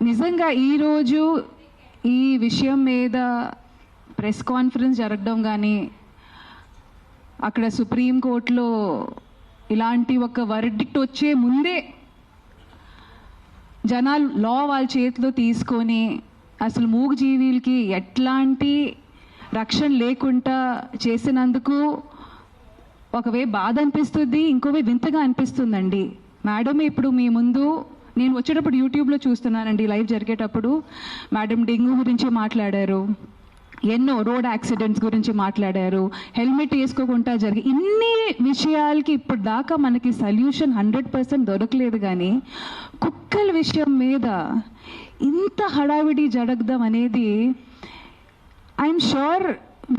నిజంగా ఈరోజు ఈ విషయం మీద ప్రెస్ కాన్ఫరెన్స్ జరగడం కానీ అక్కడ సుప్రీంకోర్టులో ఇలాంటి ఒక వర్డిక్ట్ వచ్చే ముందే జనాలు లా వాళ్ళ చేతిలో తీసుకొని అసలు మూగజీవులకి ఎట్లాంటి రక్షణ లేకుండా చేసినందుకు ఒకవే బాధ అనిపిస్తుంది, ఇంకోవే వింతగా అనిపిస్తుందండి. మేడం ఇప్పుడు మీ ముందు నేను వచ్చేటప్పుడు యూట్యూబ్లో చూస్తున్నానండి, లైవ్ జరిగేటప్పుడు మేడం డెంగ్యూ గురించి మాట్లాడారు, ఎన్నో రోడ్ యాక్సిడెంట్స్ గురించి మాట్లాడారు, హెల్మెట్ వేసుకోకుండా జరిగి ఇన్ని విషయాలకి ఇప్పుడు దాకా మనకి సొల్యూషన్ 100% దొరకలేదు. కానీ కుక్కల విషయం మీద ఇంత హడావిడి జరగడం అనేది ఐఎమ్ షూర్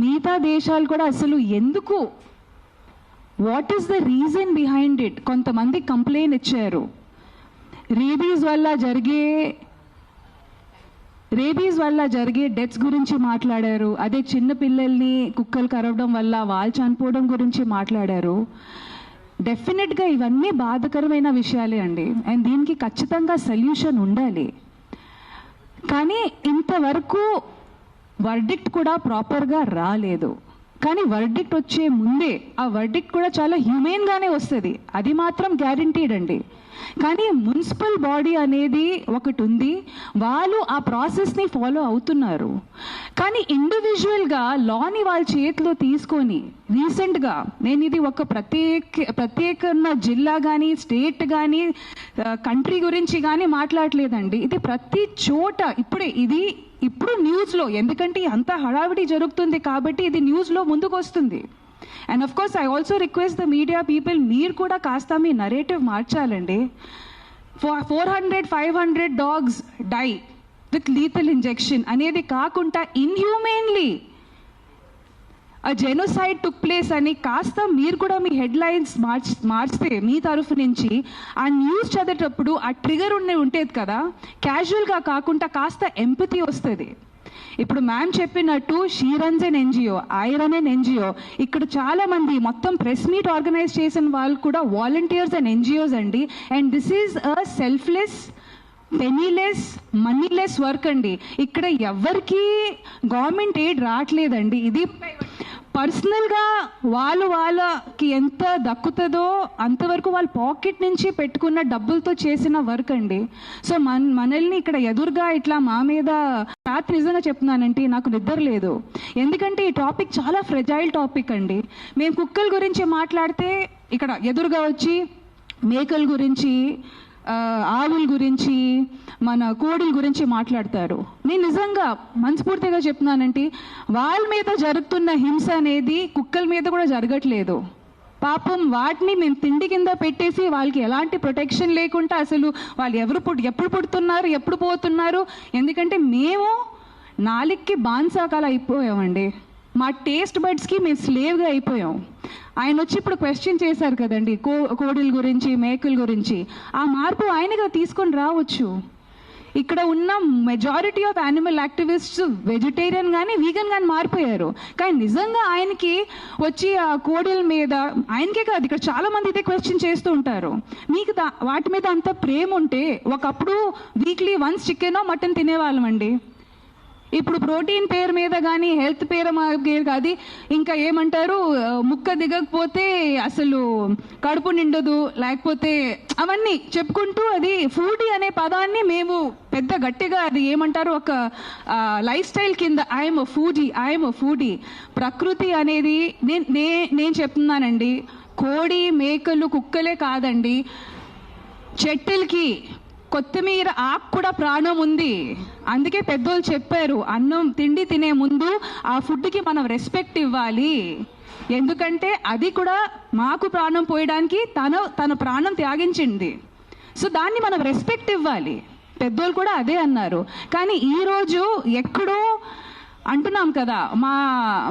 మిగతా దేశాలు కూడా అసలు ఎందుకు, what is the reason behind it, కొంతమంది కంప్లైంట్ ఇచ్చారు. రేబీస్ వల్ల జరిగే డెత్స్ గురించి మాట్లాడారు. అదే చిన్న పిల్లల్ని కుక్కలు కరవడం వల్ల వాళ్ళు చనిపోవడం గురించి మాట్లాడారు. డెఫినెట్గా ఇవన్నీ బాధాకరమైన విషయాలే అండి, అండ్ దీనికి ఖచ్చితంగా సొల్యూషన్ ఉండాలి. కానీ ఇంతవరకు వర్డిక్ట్ కూడా ప్రాపర్గా రాలేదు. కానీ వర్డిక్ట్ వచ్చే ముందే ఆ వర్డిక్ట్ కూడా చాలా హ్యూమెన్గానే వస్తుంది, అది మాత్రం గ్యారంటీడ్ అండి. కానీ మున్సిపల్ బాడీ అనేది ఒకటి ఉంది, వాళ్ళు ఆ ప్రాసెస్ని ఫాలో అవుతున్నారు. కానీ ఇండివిజువల్గా లాని వాళ్ళ చేతిలో తీసుకొని రీసెంట్గా నేను ఇది ఒక ప్రత్యేక జిల్లా కానీ స్టేట్ కానీ కంట్రీ గురించి కానీ మాట్లాడలేదండి. ఇది ప్రతి చోట ఇప్పుడు న్యూస్లో, ఎందుకంటే అంత హడావిడి జరుగుతుంది కాబట్టి ఇది న్యూస్లో ముందుకు వస్తుంది. And of course I also request the media people, మీరు కూడా కాస్త మీ నరేటివ్ మార్చాలండి. 400-500 dogs die with lethal injection అనేది కాకుండా ఇన్హ్యూమెన్లీ ఆ జెనోసైడ్ టుక్ ప్లేస్ అని కాస్త మీరు కూడా మీ హెడ్లైన్స్ మార్చితే మీ తరఫు నుంచి ఆ న్యూస్ చదివేటప్పుడు ఆ ట్రిగర్ ఉండేది కదా, క్యాజువల్గా కాకుండా కాస్త ఎంపతి వస్తుంది. ఇప్పుడు మ్యామ్ చెప్పినట్టు she runs an NGO, I run an NGO, ఇక్కడ చాలామంది మొత్తం ప్రెస్ మీట్ ఆర్గనైజ్ చేసిన వాళ్ళు కూడా వాలంటీర్స్ అండ్ ఎన్జిఓస్ అండి. And this is a selfless, penniless, moneyless work అండి. ఇక్కడ ఎవరికి గవర్నమెంట్ ఎయిడ్ రావట్లేదండి. ఇది పర్సనల్గా వాళ్ళకి ఎంత దక్కుతుందో అంతవరకు వాళ్ళ పాకెట్ నుంచి పెట్టుకున్న డబ్బులతో చేసిన వర్క్ అండి. సో మనల్ని ఇక్కడ ఎదురుగా ఇట్లా మా మీద రాత్రి నిజంగా చెప్తున్నానంటే నాకు నిద్ర లేదు, ఎందుకంటే ఈ టాపిక్ చాలా ఫ్రెజైల్ టాపిక్ అండి. మేము కుక్కల గురించి మాట్లాడితే ఇక్కడ ఎదురుగా వచ్చి మేకల గురించి, ఆవుల గురించి, మన కోడిల గురించి మాట్లాడతారు. నేను నిజంగా మనస్ఫూర్తిగా చెప్తున్నానంటే వాళ్ళ మీద జరుగుతున్న హింస అనేది కుక్కల మీద కూడా జరగట్లేదు. పాపం వాటిని మేము తిండి కింద పెట్టేసి వాళ్ళకి ఎలాంటి ప్రొటెక్షన్ లేకుండా అసలు వాళ్ళు ఎప్పుడు పుడుతున్నారు, ఎప్పుడు పోతున్నారు, ఎందుకంటే మేము నాలుగుకి బాన్సాకాలు అయిపోయామండి. మా టేస్ట్ బడ్స్కి మేము స్లేవ్గా అయిపోయాం. ఆయన వచ్చి ఇప్పుడు క్వశ్చన్ చేశారు కదండి కోడిల గురించి, మేకల గురించి. ఆ మార్పు ఆయనగా తీసుకొని రావచ్చు. ఇక్కడ ఉన్న majority of animal activists vegetarian కానీ వీగన్ కానీ మారిపోయారు. కానీ నిజంగా ఆయనకి వచ్చి ఆ కోడిల మీద, ఆయనకే కాదు ఇక్కడ చాలామంది ఇదే క్వశ్చన్ చేస్తూ ఉంటారు. మీకు వాటి మీద అంత ప్రేమ ఉంటే ఒకప్పుడు వీక్లీ వన్స్ చికెనో మటన్ తినేవాళ్ళం అండి. ఇప్పుడు ప్రోటీన్ పేరు మీద కానీ హెల్త్ పేరు కాదు, ఇంకా ఏమంటారు, ముక్క దిగకపోతే అసలు కడుపు నిండదు, లేకపోతే అవన్నీ చెప్పుకుంటూ అది ఫుడీ అనే పదాన్ని మేము పెద్ద గట్టిగా అది ఏమంటారు ఒక లైఫ్ స్టైల్ కింద ఐఎమ్ అ ఫుడీ. ప్రకృతి అనేది నేను చెప్తున్నానండి, కోడి, మేకలు, కుక్కలే కాదండి, చెట్టులకి కొత్తిమీర ఆకు కూడా ప్రాణం ఉంది. అందుకే పెద్దోళ్ళు చెప్పారు, తిండి తినే ముందు ఆ ఫుడ్కి మనం రెస్పెక్ట్ ఇవ్వాలి, ఎందుకంటే అది కూడా మాకు ప్రాణం పోయడానికి తన ప్రాణం త్యాగించింది. సో దాన్ని మనం రెస్పెక్ట్ ఇవ్వాలి. పెద్దోళ్ళు కూడా అదే అన్నారు. కానీ ఈరోజు ఎక్కడో అంటున్నాం కదా,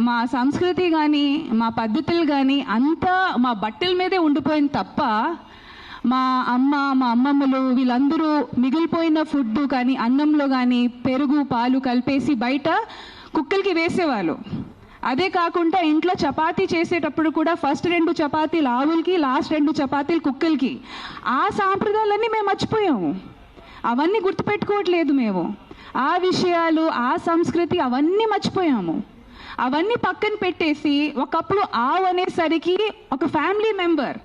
మా సంస్కృతి కానీ మా పద్ధతులు కానీ అంతా మా బట్టల మీదే ఉండిపోయింది తప్ప మా అమ్మమ్మలు వీళ్ళందరూ మిగిలిపోయిన ఫుడ్ కానీ అన్నంలో కానీ పెరుగు, పాలు కలిపేసి బయట కుక్కలకి వేసేవాళ్ళు. అదే కాకుండా ఇంట్లో చపాతీ చేసేటప్పుడు కూడా ఫస్ట్ 2 చపాతీలు ఆవులకి, లాస్ట్ 2 చపాతీలు కుక్కలకి. ఆ సాంప్రదాయాలన్నీ మేము మర్చిపోయాము. అవన్నీ గుర్తుపెట్టుకోవట్లేదు మేము. ఆ విషయాలు, ఆ సంస్కృతి అవన్నీ మర్చిపోయాము. అవన్నీ పక్కన పెట్టేసి ఒకప్పుడు ఆవు అనేసరికి ఒక ఫ్యామిలీ మెంబర్,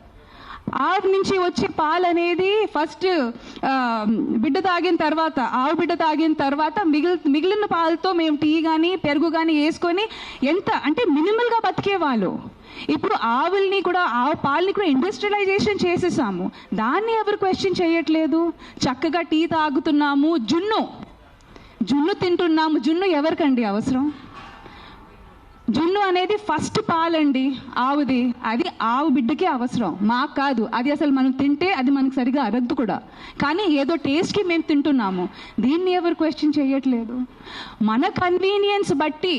ఆవు నుంచి వచ్చే పాలు అనేది ఫస్ట్ బిడ్డ తాగిన తర్వాత, ఆవు బిడ్డ తాగిన తర్వాత మిగిలిన పాలతో మేము టీ కానీ పెరుగు కానీ వేసుకొని ఎంత అంటే మినిమల్గా బతికేవాళ్ళు. ఇప్పుడు ఆవుల్ని కూడా, ఆవు పాలని కూడా ఇండస్ట్రియలైజేషన్ చేసేసాము. దాన్ని ఎవరు క్వశ్చన్ చేయట్లేదు. చక్కగా టీ తాగుతున్నాము, జున్ను తింటున్నాము. జున్ను ఎవరికండి అవసరం? జున్ను అనేది ఫస్ట్ పాలండి ఆవుది, అది ఆవు బిడ్డకే అవసరం, మాకు కాదు. అది అసలు మనం తింటే అది మనకు సరిగా అరగదు కూడా, కానీ ఏదో టేస్ట్కి మేము తింటున్నాము. దీన్ని ఎవరు క్వశ్చన్ చేయట్లేదు. మన కన్వీనియన్స్ బట్టి